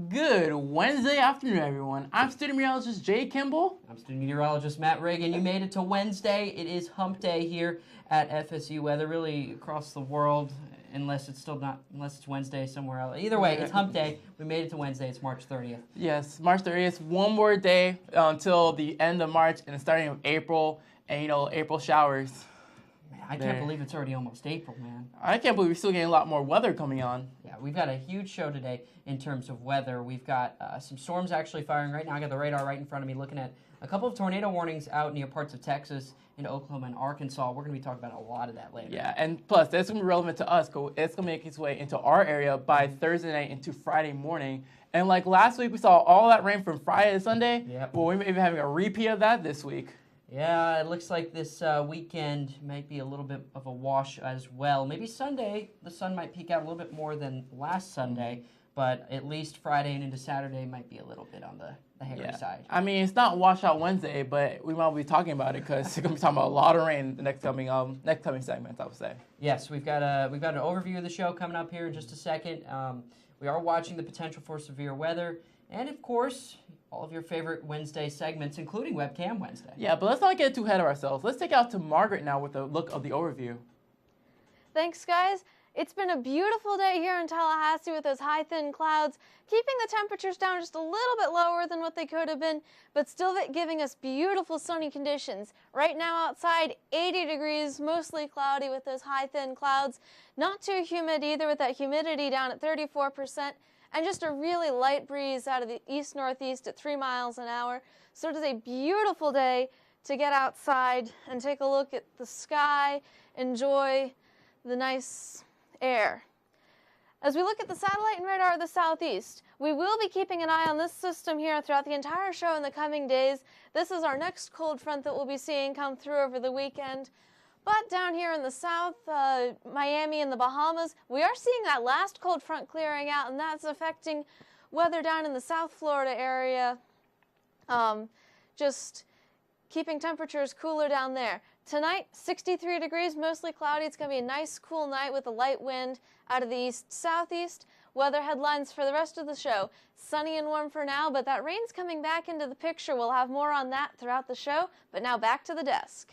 Good Wednesday afternoon, everyone. I'm student meteorologist Jamar Kimball. I'm student meteorologist Matt Reagan. You made it to Wednesday. It is hump day here at FSU Weather, really across the world, unless it's Wednesday somewhere else. Either way, it's hump day. We made it to Wednesday. It's March 30th. Yes, March 30th. One more day until the end of March and the starting of April. And, April showers. Man, I can't believe it's already almost April, man. I can't believe we're still getting a lot more weather coming on. Yeah, we've got a huge show today in terms of weather. We've got some storms actually firing right now. I got the radar right in front of me looking at a couple of tornado warnings out near parts of Texas, into Oklahoma and Arkansas. We're going to be talking about a lot of that later. Yeah, and plus, that's going to be relevant to us because it's going to make its way into our area by Thursday night into Friday morning. And like last week, we saw all that rain from Friday to Sunday. Yep. Well, we may be having a repeat of that this week. Yeah, it looks like this weekend might be a little bit of a wash as well. Maybe Sunday, the sun might peak out a little bit more than last Sunday, but at least Friday and into Saturday might be a little bit on the hairy side. I mean, it's not washout Wednesday, but we might be talking about it because we're going to be talking about a lot of rain in the next coming segments, I would say. Yes, we've got an overview of the show coming up here in just a second. We are watching the potential for severe weather, and of course, all of your favorite Wednesday segments, including Webcam Wednesday. Yeah, but let's not get too ahead of ourselves. Let's take it out to Margaret now with a look of the overview. Thanks, guys. It's been a beautiful day here in Tallahassee with those high, thin clouds, keeping the temperatures down just a little bit lower than what they could have been, but still giving us beautiful sunny conditions. Right now outside, 80 degrees, mostly cloudy with those high, thin clouds. Not too humid either with that humidity down at 34%. And just a really light breeze out of the east-northeast at 3 miles an hour. So it is a beautiful day to get outside and take a look at the sky, enjoy the nice air. As we look at the satellite and radar of the southeast, we will be keeping an eye on this system here throughout the entire show in the coming days. This is our next cold front that we'll be seeing come through over the weekend. But down here in the south, Miami and the Bahamas, we are seeing that last cold front clearing out, and that's affecting weather down in the South Florida area, just keeping temperatures cooler down there. Tonight, 63 degrees, mostly cloudy. It's going to be a nice, cool night with a light wind out of the east-southeast. Weather headlines for the rest of the show. Sunny and warm for now, but that rain's coming back into the picture. We'll have more on that throughout the show, but now back to the desk.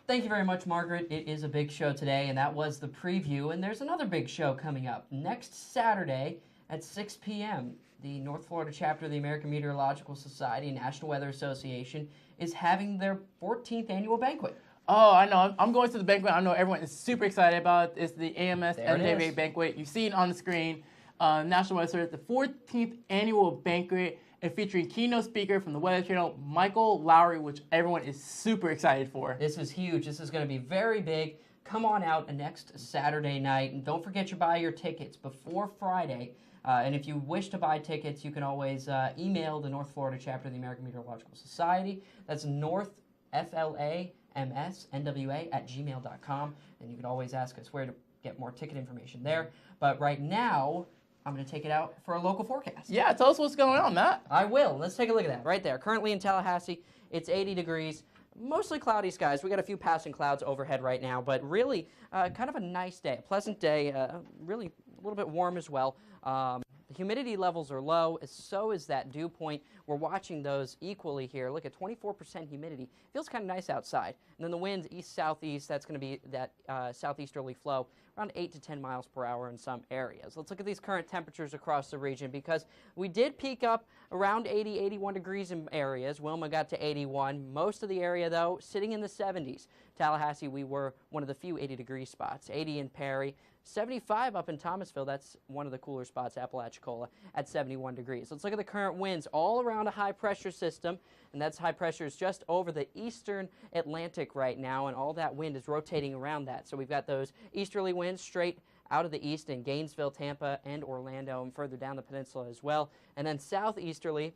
Thank you very much, Margaret. It is a big show today, and that was the preview. And there's another big show coming up next Saturday at 6 p.m. The North Florida chapter of the American Meteorological Society and National Weather Association is having their 14th annual banquet. Oh, I know. I'm going to the banquet. I know everyone is super excited about it. It's the AMS NWA banquet. You see it on the screen. National Weather Service, the 14th annual banquet, and featuring keynote speaker from the Weather Channel, Michael Lowry, which everyone is super excited for. This is huge. This is going to be very big. Come on out next Saturday night, and don't forget to buy your tickets before Friday. And if you wish to buy tickets, you can always email the North Florida chapter of the American Meteorological Society. That's northflamsnwa@gmail.com, and you can always ask us where to get more ticket information there. But right now, I'm going to take it out for a local forecast. Yeah, tell us what's going on, Matt. I will. Let's take a look at that right there. Currently in Tallahassee, it's 80 degrees. Mostly cloudy skies. We got a few passing clouds overhead right now, but really kind of a nice day, a pleasant day, really a little bit warm as well. The humidity levels are low, so is that dew point. We're watching those equally here. Look at 24% humidity. Feels kind of nice outside. And then the winds east-southeast, that's going to be that southeasterly flow, around 8 to 10 miles per hour in some areas. Let's look at these current temperatures across the region because we did peak up around 80, 81 degrees in areas. Wilma got to 81. Most of the area, though, sitting in the 70s. Tallahassee, we were one of the few 80-degree spots. 80 in Perry. 75 up in Thomasville. That's one of the cooler spots, Apalachicola, at 71 degrees. Let's look at the current winds all around a high-pressure system, and that's high pressure is just over the eastern Atlantic right now, and all that wind is rotating around that. So we've got those easterly winds straight out of the east in Gainesville, Tampa, and Orlando, and further down the peninsula as well. And then southeasterly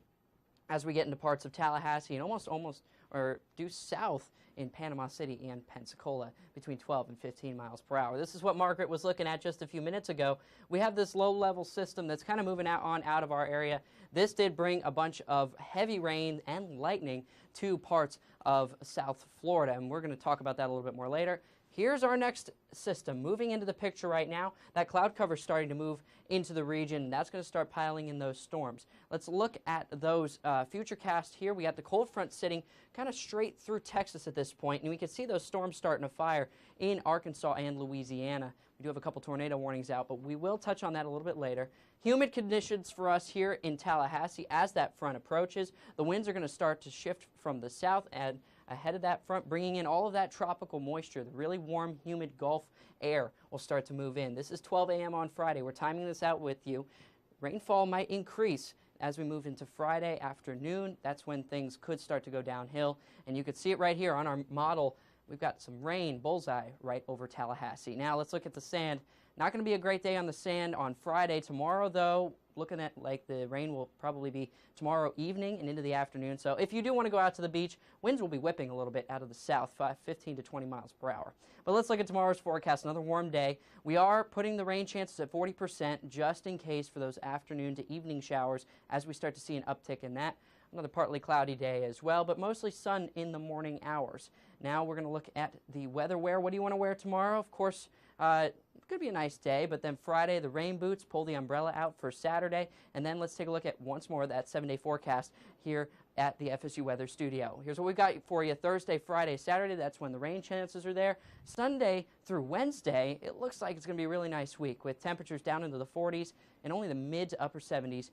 as we get into parts of Tallahassee and almost due south in Panama City and Pensacola between 12 and 15 miles per hour. This is what Margaret was looking at just a few minutes ago. We have this low-level system that's kind of moving out of our area. This did bring a bunch of heavy rain and lightning to parts of South Florida, and we're going to talk about that a little bit more later. Here's our next system moving into the picture right now. That cloud cover is starting to move into the region. That's going to start piling in those storms. Let's look at those futurecast here. We got the cold front sitting kind of straight through Texas at this point, and we can see those storms starting to fire in Arkansas and Louisiana. We do have a couple tornado warnings out, but we will touch on that a little bit later. Humid conditions for us here in Tallahassee as that front approaches. The winds are going to start to shift from the south and ahead of that front, bringing in all of that tropical moisture. The really warm, humid Gulf air will start to move in. This is 12 a.m. on Friday. We're timing this out with you. Rainfall might increase as we move into Friday afternoon. That's when things could start to go downhill. And you can see it right here on our model. We've got some rain, bullseye, right over Tallahassee. Now let's look at the sand. Not going to be a great day on the sand on Friday. Tomorrow, though, looking at like the rain will probably be tomorrow evening and into the afternoon. So if you do want to go out to the beach, winds will be whipping a little bit out of the south, 15 to 20 miles per hour. But let's look at tomorrow's forecast. Another warm day. We are putting the rain chances at 40% just in case for those afternoon to evening showers as we start to see an uptick in that. Another partly cloudy day as well, but mostly sun in the morning hours. Now we're going to look at the weather wear. What do you want to wear tomorrow? Of course, it could be a nice day, but then Friday, the rain boots, pull the umbrella out for Saturday, and then let's take a look at once more that 7-day forecast here at the FSU Weather Studio. Here's what we've got for you. Thursday, Friday, Saturday, that's when the rain chances are there. Sunday through Wednesday, it looks like it's going to be a really nice week with temperatures down into the 40s and only the mid to upper 70s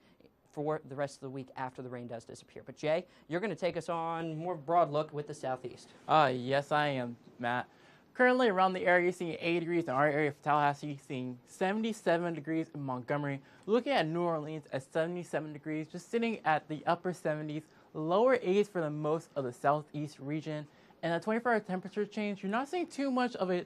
for the rest of the week after the rain does disappear. But Jay, you're going to take us on more broad look with the southeast. Yes, I am, Matt. Currently around the area, you're seeing 80 degrees in our area for Tallahassee, you're seeing 77 degrees in Montgomery. Looking at New Orleans at 77 degrees, just sitting at the upper 70s, lower 80s for the most of the southeast region. And a 24-hour temperature change, you're not seeing too much of a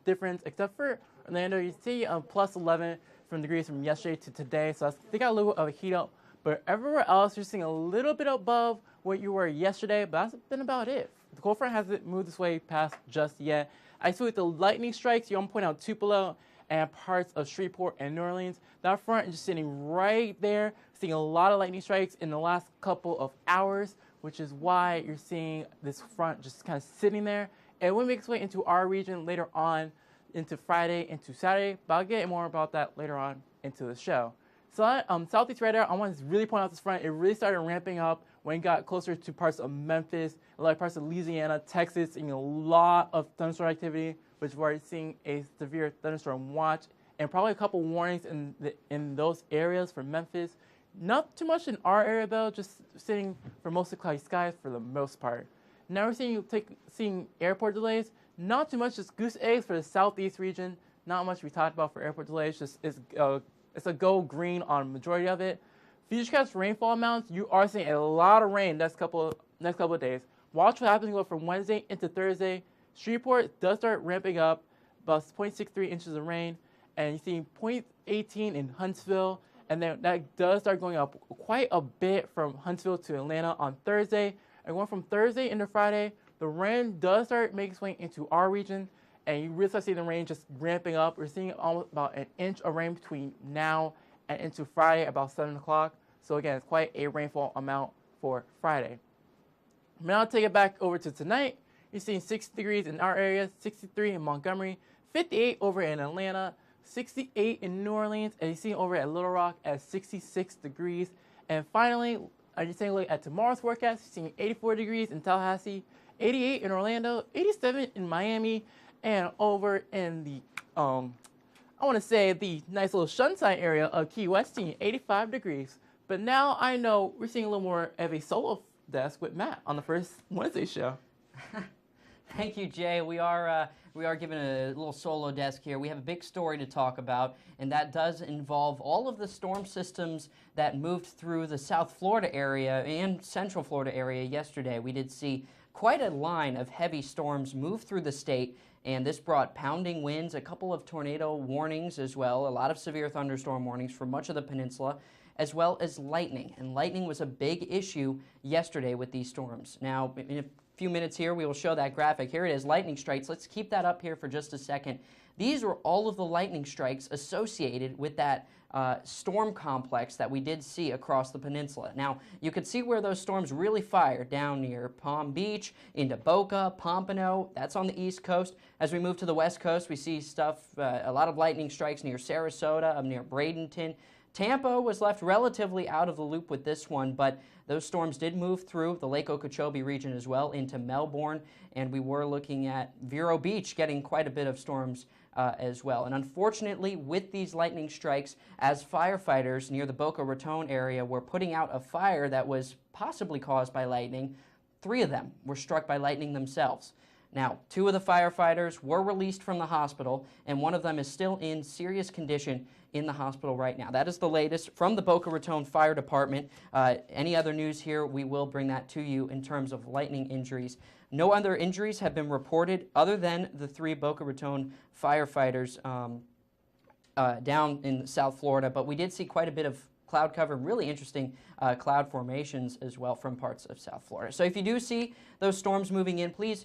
difference, except for Orlando. You see plus 11 degrees from yesterday to today, so they got a little bit of a heat up. But everywhere else, you're seeing a little bit above what you were yesterday, but that's been about it. The cold front hasn't moved this way past just yet. I see with the lightning strikes, you want to point out Tupelo and parts of Shreveport and New Orleans. That front is just sitting right there, seeing a lot of lightning strikes in the last couple of hours, which is why you're seeing this front just kind of sitting there. And it will make its way into our region later on, into Friday, into Saturday, but I'll get more about that later on into the show. So southeast radar, I want to really point out this front. It really started ramping up when it got closer to parts of Memphis, a lot of parts of Louisiana, Texas, seeing a lot of thunderstorm activity, which we're already seeing a severe thunderstorm watch, and probably a couple warnings in those areas for Memphis. Not too much in our area though, just sitting for mostly cloudy skies for the most part. Now we're seeing airport delays. Not too much, just goose eggs for the southeast region. Not much we talked about for airport delays. Just it's a go green on majority of it. Futurecast rainfall amounts, you are seeing a lot of rain next couple of days. Watch what happens from Wednesday into Thursday. Shreveport does start ramping up, about 0.63 inches of rain, and you see 0.18 in Huntsville, and then that does start going up quite a bit from Huntsville to Atlanta on Thursday. And going from Thursday into Friday, the rain does start making its way into our region, and you really start seeing the rain just ramping up. We're seeing almost about an inch of rain between now and into Friday about 7 o'clock. So again, it's quite a rainfall amount for Friday. Now I'll take it back over to tonight. You're seeing 60 degrees in our area, 63 in Montgomery, 58 over in Atlanta, 68 in New Orleans, and you're seeing over at Little Rock at 66 degrees. And finally, I'm just taking a look at tomorrow's forecast. You're seeing 84 degrees in Tallahassee, 88 in Orlando, 87 in Miami, and over in the, I want to say the nice little sunshine area of Key West, seeing 85 degrees. But now I know we're seeing a little more of a solo desk with Matt on the first Wednesday show. Thank you, Jay. We are giving a little solo desk here. We have a big story to talk about, and that does involve all of the storm systems that moved through the South Florida area and Central Florida area yesterday. We did see quite a line of heavy storms move through the state, and this brought pounding winds, a couple of tornado warnings as well, a lot of severe thunderstorm warnings for much of the peninsula, as well as lightning. And lightning was a big issue yesterday with these storms. Now, in a few minutes here, we will show that graphic. Here it is, lightning strikes. Let's keep that up here for just a second. These were all of the lightning strikes associated with that storm complex that we did see across the peninsula. Now, you could see where those storms really fired down near Palm Beach, into Boca, Pompano. That's on the East Coast. As we move to the West Coast, we see stuff, a lot of lightning strikes near Sarasota, up near Bradenton. Tampa was left relatively out of the loop with this one, but those storms did move through the Lake Okeechobee region as well into Melbourne, and we were looking at Vero Beach getting quite a bit of storms as well. And unfortunately, with these lightning strikes, as firefighters near the Boca Raton area were putting out a fire that was possibly caused by lightning, 3 of them were struck by lightning themselves. Now, 2 of the firefighters were released from the hospital, and 1 of them is still in serious condition in the hospital right now. That is the latest from the Boca Raton Fire Department. Any other news here, we will bring that to you in terms of lightning injuries. No other injuries have been reported other than the 3 Boca Raton firefighters down in South Florida, but we did see quite a bit of cloud cover, really interesting cloud formations as well from parts of South Florida. So if you do see those storms moving in, please,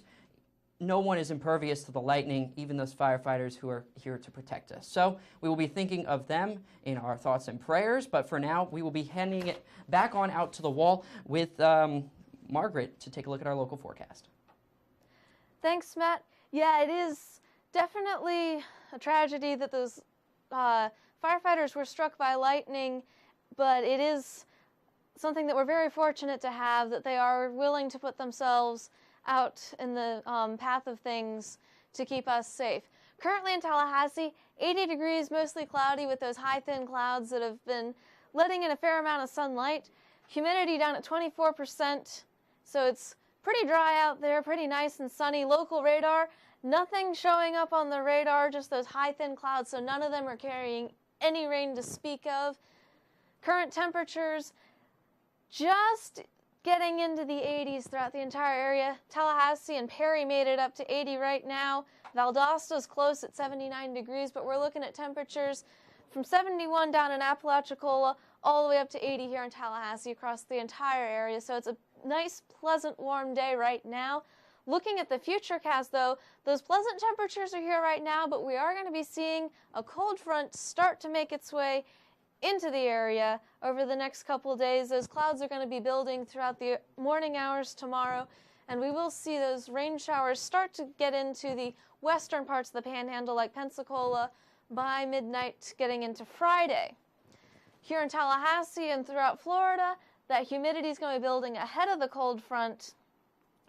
no one is impervious to the lightning, even those firefighters who are here to protect us. So we will be thinking of them in our thoughts and prayers, but for now, we will be handing it back on out to the wall with Margaret to take a look at our local forecast. Thanks, Matt. Yeah, it is definitely a tragedy that those firefighters were struck by lightning, but it is something that we're very fortunate to have, that they are willing to put themselves out in the path of things to keep us safe. Currently in Tallahassee, 80 degrees, mostly cloudy with those high thin clouds that have been letting in a fair amount of sunlight. Humidity down at 24%, so it's pretty dry out there, pretty nice and sunny. Local radar, nothing showing up on the radar, just those high thin clouds, so none of them are carrying any rain to speak of. Current temperatures just getting into the 80s throughout the entire area. Tallahassee and Perry made it up to 80 right now. Valdosta's close at 79 degrees, but we're looking at temperatures from 71 down in Apalachicola all the way up to 80 here in Tallahassee across the entire area. So it's a nice, pleasant, warm day right now. Looking at the futurecast, though, those pleasant temperatures are here right now, but we are going to be seeing a cold front start to make its way into the area over the next couple of days. Those clouds are going to be building throughout the morning hours tomorrow, and we will see those rain showers start to get into the western parts of the Panhandle, like Pensacola, by midnight getting into Friday. Here in Tallahassee and throughout Florida, that humidity is going to be building ahead of the cold front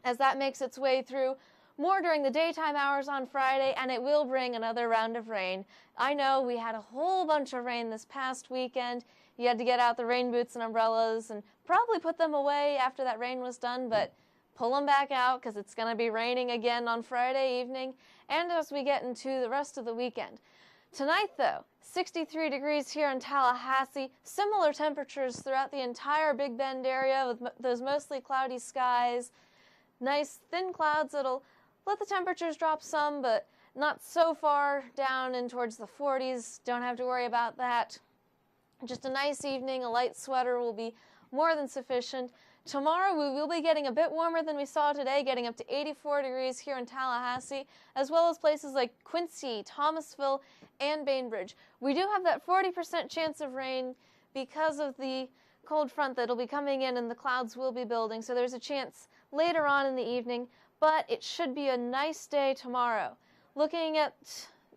as that makes its way through more during the daytime hours on Friday, and it will bring another round of rain. I know we had a whole bunch of rain this past weekend. You had to get out the rain boots and umbrellas and probably put them away after that rain was done, but pull them back out because it's going to be raining again on Friday evening and as we get into the rest of the weekend. Tonight, though, 63 degrees here in Tallahassee, similar temperatures throughout the entire Big Bend area with those mostly cloudy skies. Nice thin clouds that'll let the temperatures drop some, but not so far down in towards the 40s. Don't have to worry about that. Just a nice evening. A light sweater will be more than sufficient. Tomorrow we will be getting a bit warmer than we saw today, getting up to 84 degrees here in Tallahassee, as well as places like Quincy, Thomasville, and Bainbridge. We do have that 40% chance of rain because of the cold front that'll be coming in and the clouds will be building, so there's a chance later on in the evening, but it should be a nice day tomorrow. Looking at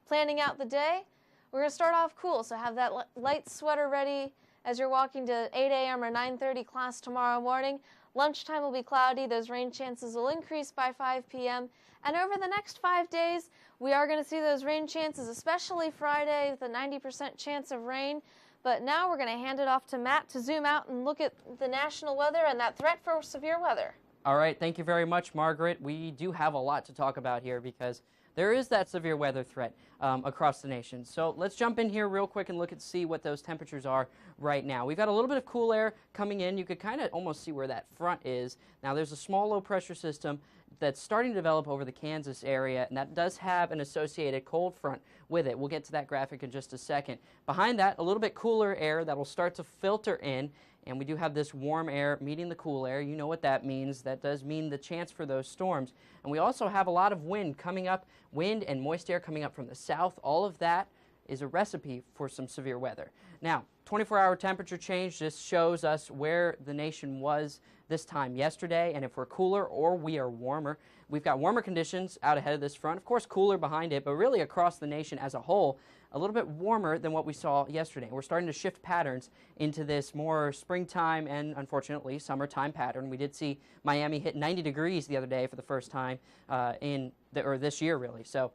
planning out the day, we're going to start off cool, so have that light sweater ready as you're walking to 8 a.m. or 9:30 class tomorrow morning. Lunchtime will be cloudy. Those rain chances will increase by 5 p.m. And over the next 5 days, we are going to see those rain chances, especially Friday with a 90% chance of rain. But now we're going to hand it off to Matt to zoom out and look at the national weather and that threat for severe weather. All right, thank you very much, Margaret. We do have a lot to talk about here because there is that severe weather threat across the nation. So let's jump in here real quick and look and see what those temperatures are right now. We've got a little bit of cool air coming in. You could kind of almost see where that front is. Now there's a small low pressure system that's starting to develop over the Kansas area, and that does have an associated cold front with it. We'll get to that graphic in just a second. Behind that, a little bit cooler air that will start to filter in, and we do have this warm air meeting the cool air. You know what that means. That does mean the chance for those storms. And we also have a lot of wind coming up, wind and moist air coming up from the south. All of that is a recipe for some severe weather. Now, 24-hour temperature change just shows us where the nation was this time yesterday, and if we're cooler or we are warmer. We've got warmer conditions out ahead of this front, of course cooler behind it, but really across the nation as a whole, a little bit warmer than what we saw yesterday. We're starting to shift patterns into this more springtime and, unfortunately, summertime pattern. We did see Miami hit 90 degrees the other day for the first time this year, really. So,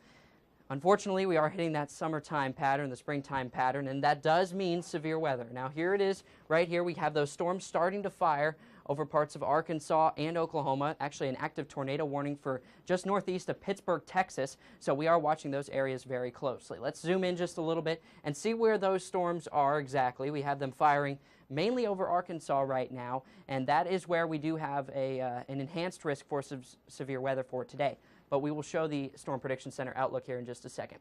unfortunately, we are hitting that summertime pattern, the springtime pattern, and that does mean severe weather. Now, here it is. Right here, we have those storms starting to fire over parts of Arkansas and Oklahoma. Actually, an active tornado warning for just northeast of Pittsburgh, Texas. So we are watching those areas very closely. Let's zoom in just a little bit and see where those storms are exactly. We have them firing mainly over Arkansas right now, and that is where we do have an enhanced risk for severe weather for today. But we will show the Storm Prediction Center outlook here in just a second.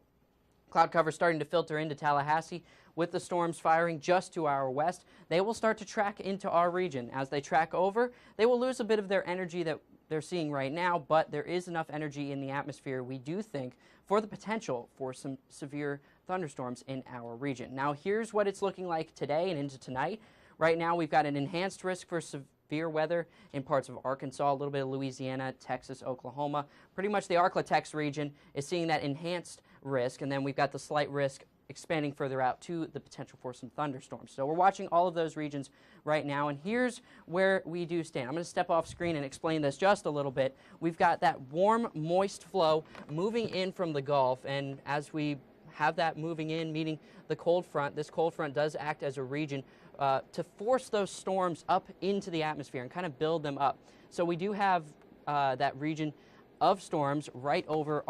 Cloud cover starting to filter into Tallahassee with the storms firing just to our west. They will start to track into our region. As they track over, they will lose a bit of their energy that they're seeing right now, but there is enough energy in the atmosphere, we do think, for the potential for some severe thunderstorms in our region. Now, here's what it's looking like today and into tonight. Right now, we've got an enhanced risk for severe weather in parts of Arkansas, a little bit of Louisiana, Texas, Oklahoma. Pretty much the Arklatex region is seeing that enhanced risk, and then we've got the slight risk expanding further out to the potential for some thunderstorms. So we're watching all of those regions right now, and here's where we do stand. I'm going to step off screen and explain this just a little bit. We've got that warm, moist flow moving in from the Gulf, and as we have that moving in, meeting the cold front, this cold front does act as a region to force those storms up into the atmosphere and kind of build them up. So we do have that region of storms right over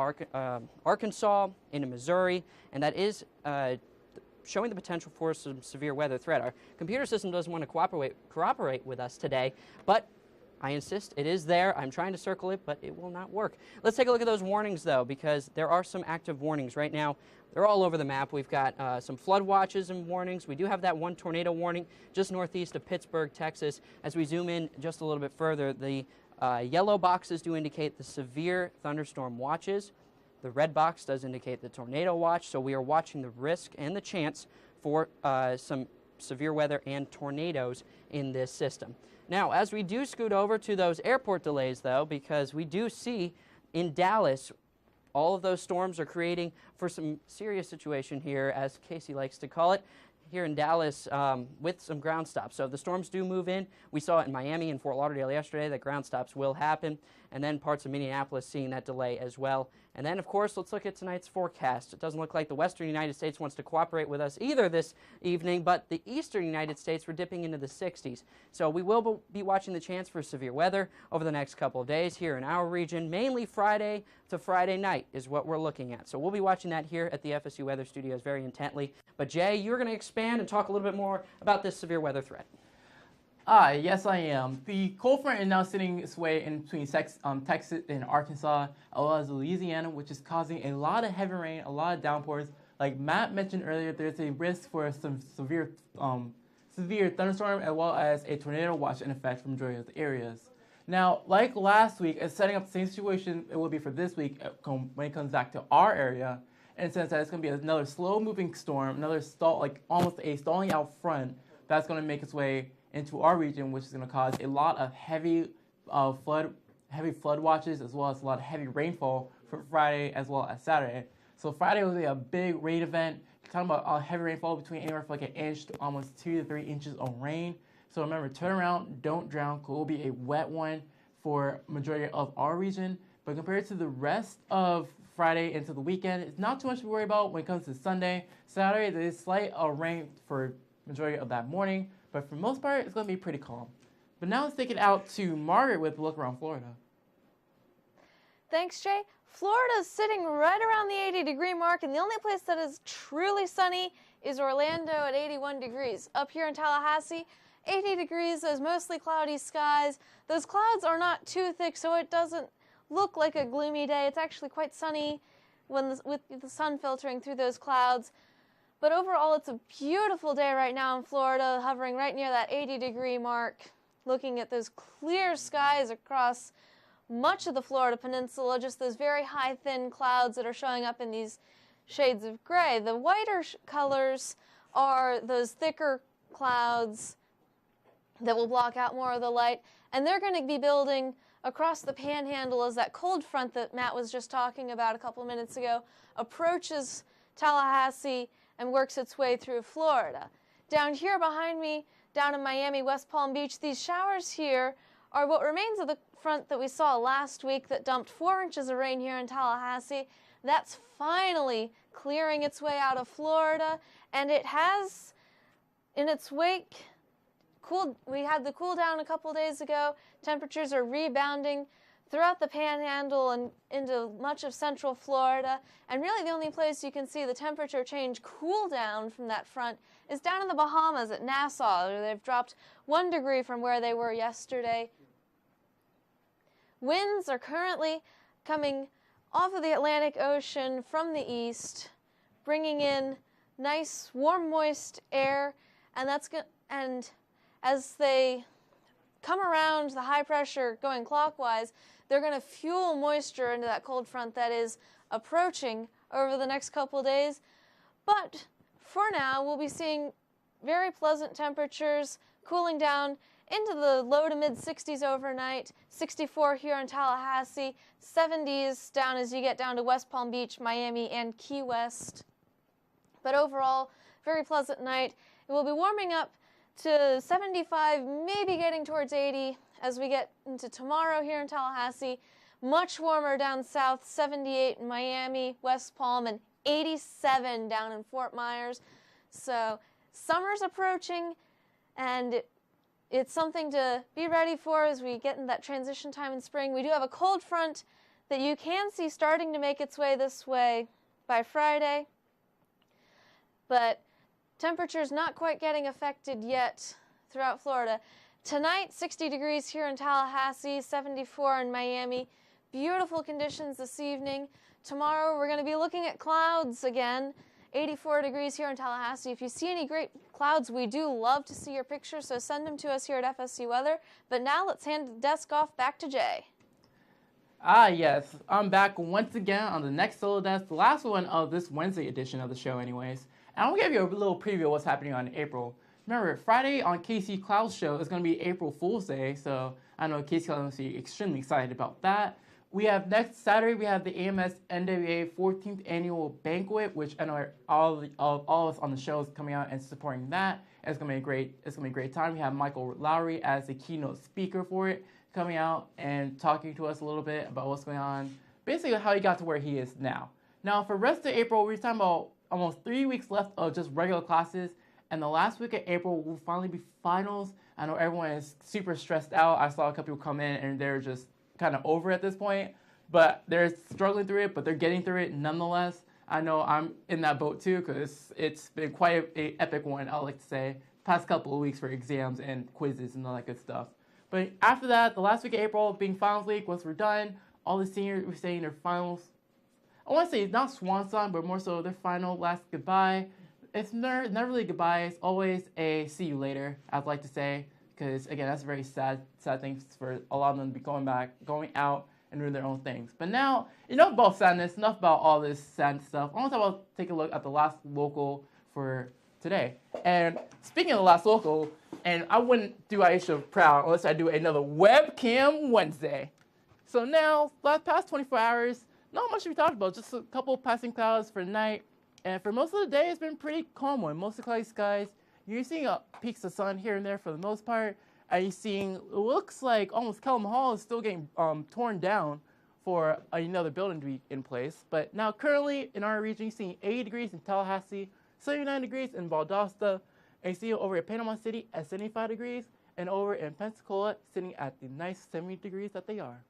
Arkansas into Missouri, and that is showing the potential for some severe weather threat. Our computer system doesn't want to cooperate with us today, but I insist, it is there. I'm trying to circle it, but it will not work. Let's take a look at those warnings, though, because there are some active warnings right now. They're all over the map. We've got some flood watches and warnings. We do have that one tornado warning just northeast of Pittsburgh, Texas. As we zoom in just a little bit further, the yellow boxes do indicate the severe thunderstorm watches. The red box does indicate the tornado watch, so we are watching the risk and the chance for some severe weather and tornadoes in this system. Now, as we do scoot over to those airport delays, though, because we do see in Dallas, all of those storms are creating for some serious situation here, as Casey likes to call it, here in Dallas with some ground stops. So if the storms do move in, we saw it in Miami and Fort Lauderdale yesterday that ground stops will happen, and then parts of Minneapolis seeing that delay as well. And then, of course, let's look at tonight's forecast. It doesn't look like the western United States wants to cooperate with us either this evening, but the eastern United States, we're dipping into the 60s. So we will be watching the chance for severe weather over the next couple of days here in our region. Mainly Friday to Friday night is what we're looking at. So we'll be watching that here at the FSU Weather Studios very intently. But Jay, you're going to expand and talk a little bit more about this severe weather threat. Yes, I am. The cold front is now sitting its way in between Texas and Arkansas, as well as Louisiana, which is causing a lot of heavy rain, a lot of downpours. Like Matt mentioned earlier, there's a risk for some severe thunderstorm, as well as a tornado watch in effect for the majority of the areas. Now, like last week, it's setting up the same situation it will be for this week when it comes back to our area, in the sense that it's going to be another slow-moving storm, another almost a stalling out front that's going to make its way into our region, which is going to cause a lot of heavy flood watches, as well as a lot of heavy rainfall for Friday as well as Saturday. So Friday will be a big rain event. You're talking about a heavy rainfall between anywhere from like an inch to almost 2 to 3 inches of rain. So remember, turn around, don't drown. It will be a wet one for majority of our region. But compared to the rest of Friday into the weekend, it's not too much to worry about when it comes to Sunday. Saturday, there is slight rain for majority of that morning. But for the most part, it's going to be pretty calm. But now let's take it out to Margaret with a look around Florida. Thanks, Jay. Florida's sitting right around the 80-degree mark, and the only place that is truly sunny is Orlando at 81 degrees. Up here in Tallahassee, 80 degrees, those mostly cloudy skies. Those clouds are not too thick, so it doesn't look like a gloomy day. It's actually quite sunny with the sun filtering through those clouds. But overall, it's a beautiful day right now in Florida, hovering right near that 80-degree mark, looking at those clear skies across much of the Florida peninsula, just those very high, thin clouds that are showing up in these shades of gray. The whiter colors are those thicker clouds that will block out more of the light, and they're going to be building across the panhandle as that cold front that Matt was just talking about a couple minutes ago approaches Tallahassee and works its way through Florida. Down here behind me, down in Miami, West Palm Beach, these showers here are what remains of the front that we saw last week that dumped 4 inches of rain here in Tallahassee. That's finally clearing its way out of Florida, and it has in its wake we had the cool down a couple days ago. Temperatures are rebounding throughout the panhandle and into much of central Florida. And really the only place you can see the temperature change cool down from that front is down in the Bahamas at Nassau, where they've dropped 1 degree from where they were yesterday. Winds are currently coming off of the Atlantic Ocean from the east, bringing in nice, warm, moist air, and as they come around the high pressure going clockwise, they're going to fuel moisture into that cold front that is approaching over the next couple days. But for now, we'll be seeing very pleasant temperatures cooling down into the low to mid 60s overnight, 64 here in Tallahassee, 70s down as you get down to West Palm Beach, Miami, and Key West. But overall, very pleasant night. It will be warming up to 75, maybe getting towards 80 as we get into tomorrow here in Tallahassee. Much warmer down south, 78 in Miami, West Palm, and 87 down in Fort Myers. So summer's approaching, and it's something to be ready for as we get into that transition time in spring. We do have a cold front that you can see starting to make its way this way by Friday, but temperatures not quite getting affected yet throughout Florida. Tonight, 60 degrees here in Tallahassee, 74 in Miami. Beautiful conditions this evening. Tomorrow, we're going to be looking at clouds again. 84 degrees here in Tallahassee. If you see any great clouds, we do love to see your pictures, so send them to us here at FSU Weather. But now let's hand the desk off back to Jay. Yes, I'm back once again on the next solo desk, the last one of this Wednesday edition of the show anyways. And I'm going to give you a little preview of what's happening on April. Remember, Friday on KC Cloud's show is going to be April Fool's Day, so I know KC Cloud will be extremely excited about that. We have next Saturday, we have the AMS NWA 14th Annual Banquet, which I know all of us on the show is coming out and supporting that. It's going to be a great time. We have Michael Lowry as the keynote speaker for it, coming out and talking to us a little bit about what's going on, basically how he got to where he is now. Now, for the rest of April, we're talking about almost 3 weeks left of just regular classes, and the last week of April will finally be finals. I know everyone is super stressed out. I saw a couple people come in and they're just kind of over at this point, but they're struggling through it, but they're getting through it nonetheless. I know I'm in that boat too, because it's been quite an epic one, I like to say, past couple of weeks for exams and quizzes and all that good stuff. But after that, the last week of April being finals week, once we're done, all the seniors were saying their finals. I want to say not swan song, but more so their final last goodbye. It's never really goodbye. It's always a see you later, I'd like to say, because again, that's a very sad thing for a lot of them to be going out and doing their own things. But now, enough about sadness, enough about all this sad stuff. I want to take a look at the last local for today. And speaking of the last local, and I wouldn't do Aisha proud unless I do another Webcam Wednesday. So now, past 24 hours, not much to be talked about, just a couple passing clouds for night. And for most of the day, it's been pretty calm one. Mostly cloudy skies. You're seeing peaks of sun here and there for the most part. And you're seeing, it looks like almost Kellum Hall is still getting torn down for another building to be in place. But now currently in our region, you're seeing 80 degrees in Tallahassee, 79 degrees in Valdosta, and you see over at Panama City at 75 degrees, and over in Pensacola sitting at the nice 70 degrees that they are.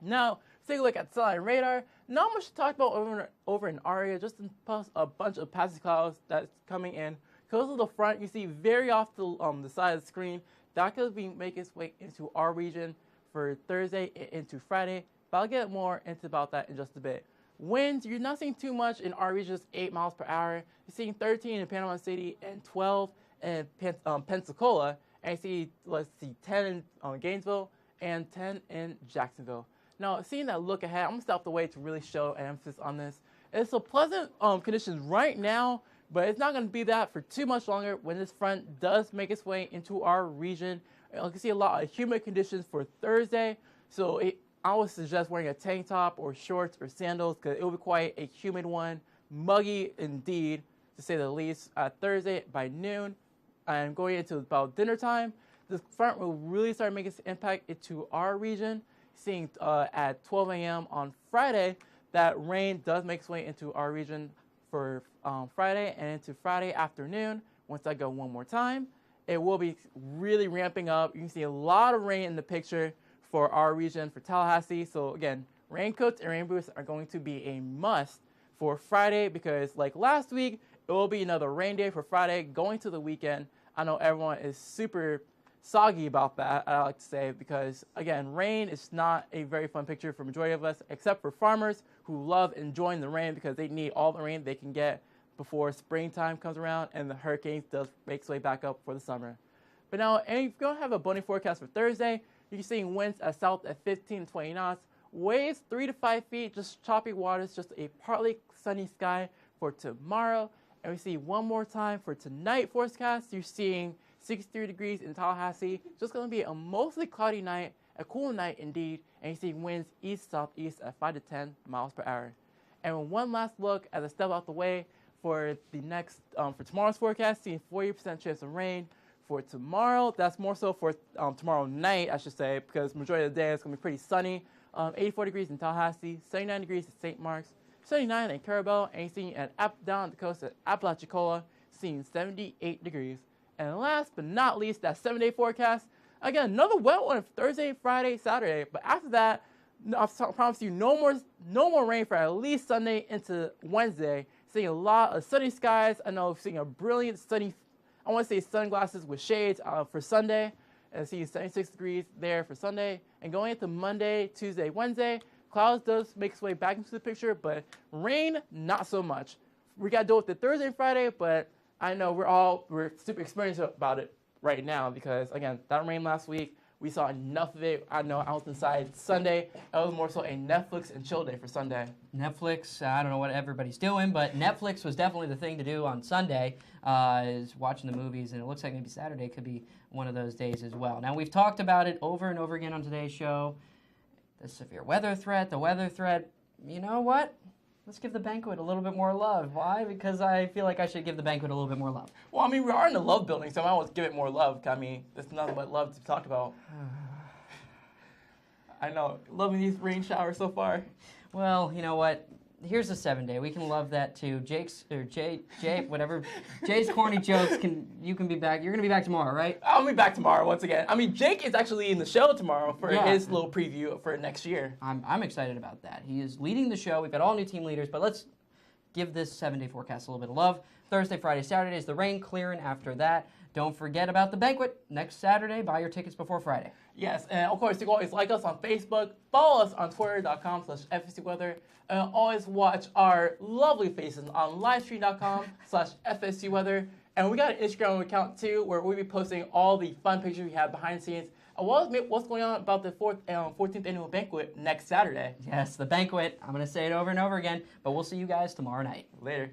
Now, take a look at satellite radar. Not much to talk about over in Aria, just a bunch of passing clouds that's coming in. Because of the front, you see very off the side of the screen, that could be making its way into our region for Thursday into Friday. but I'll get more into about that in just a bit. Winds, you're not seeing too much in our region, just 8 miles per hour. You're seeing 13 in Panama City and 12 in Pensacola. And you see 10 in Gainesville and 10 in Jacksonville. Now, seeing that look ahead, I'm going to step away to really show an emphasis on this. It's a pleasant conditions right now, but it's not going to be that for too much longer when this front does make its way into our region. You can see a lot of humid conditions for Thursday, so I would suggest wearing a tank top or shorts or sandals because it will be quite a humid one, muggy indeed, to say the least. Thursday by noon and going into about dinner time, this front will really start making its impact into our region. Seeing at 12 a.m. on Friday, that rain does make its way into our region for Friday and into Friday afternoon. Once I go one more time, it will be really ramping up. You can see a lot of rain in the picture for our region, for Tallahassee. So again, raincoats and rain boots are going to be a must for Friday because like last week, it will be another rain day for Friday going to the weekend. I know everyone is super soggy about that, I like to say, because again, rain is not a very fun picture for the majority of us, except for farmers who love enjoying the rain because they need all the rain they can get before springtime comes around and the hurricanes does make its way back up for the summer. But now, if you're going to have a bunny forecast for Thursday, you're seeing winds at south at 15 to 20 knots, waves 3 to 5 feet, just choppy waters, just a partly sunny sky for tomorrow. And we see one more time for tonight forecast, you're seeing 63 degrees in Tallahassee. Just going to be a mostly cloudy night, a cool night indeed, and you see winds east-southeast at 5 to 10 miles per hour. And one last look as I step out the way for the next, for tomorrow's forecast, seeing 40% chance of rain. For tomorrow, that's more so for tomorrow night, I should say, because majority of the day it's going to be pretty sunny. 84 degrees in Tallahassee, 79 degrees at St. Mark's, 79 in Carabel, and you're seeing down the coast at Apalachicola, seeing 78 degrees. And last but not least, that 7-day forecast. Again, another wet one Thursday, Friday, Saturday. But after that, I promise you no more rain for at least Sunday into Wednesday. Seeing a lot of sunny skies. I know seeing a brilliant sunny, I want to say sunglasses with shades for Sunday. And seeing 76 degrees there for Sunday. And going into Monday, Tuesday, Wednesday, clouds does make its way back into the picture, but rain, not so much. We got to deal with it Thursday and Friday, but I know we're super experienced about it right now because, again, that rain last week, we saw enough of it. I know I was inside Sunday. It was more so a Netflix and chill day for Sunday. Netflix, I don't know what everybody's doing, but Netflix was definitely the thing to do on Sunday, is watching the movies, and it looks like maybe Saturday could be one of those days as well. Now, we've talked about it over and over again on today's show. The severe weather threat, the weather threat. You know what? Let's give the banquet a little bit more love. Why? Because I feel like I should give the banquet a little bit more love. Well, I mean, we are in the love building, so I might want to give it more love. I mean, there's nothing but love to talk about. I know. Loving these rain showers so far. Well, you know what? Here's a 7-day. We can love that too. Jay, whatever. Jay's corny jokes you can be back. You're gonna be back tomorrow, right? I'll be back tomorrow once again. I mean, Jake is actually in the show tomorrow for his little preview for next year. I'm excited about that. He is leading the show. We've got all new team leaders, but let's give this 7-day forecast a little bit of love. Thursday, Friday, Saturday is the rain clearing after that. Don't forget about the banquet next Saturday. Buy your tickets before Friday. Yes, and of course, you can always like us on Facebook, follow us on twitter.com/FSU Weather, and always watch our lovely faces on livestream.com/FSU Weather. And we got an Instagram account too, where we'll be posting all the fun pictures we have behind the scenes, as well as what's going on about the 14th annual banquet next Saturday. Yes, the banquet. I'm going to say it over and over again, but we'll see you guys tomorrow night. Later.